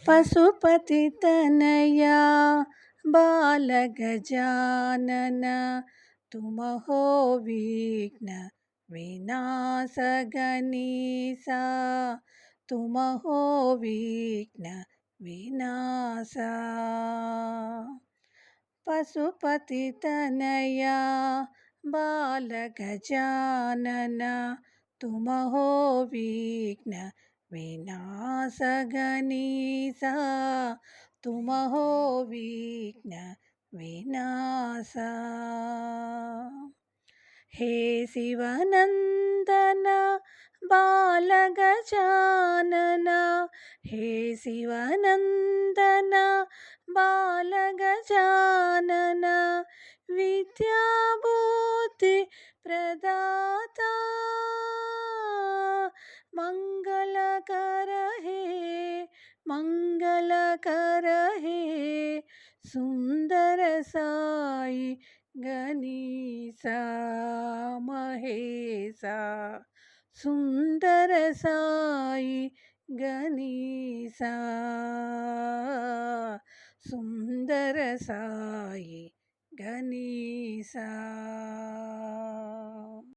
पशुपतितनया बालगजानन तुम हो विघ्न विनाशगनीसा तुम हो विघ्न विनाशा। पशुपतितनया बालगजानन तुम हो विघ्न विनाशगनीसा तुम हो विघ्न विनाशा। हे शिवनंदन बालगजानन हे शिवनंदन बालगजानन विद्याबुद्धि प्रदाता मंगलकर मंगलकर हे सुंदर साई गणेशा महेशा सुंदर साई गणेशा सुंदर साई गणेशा।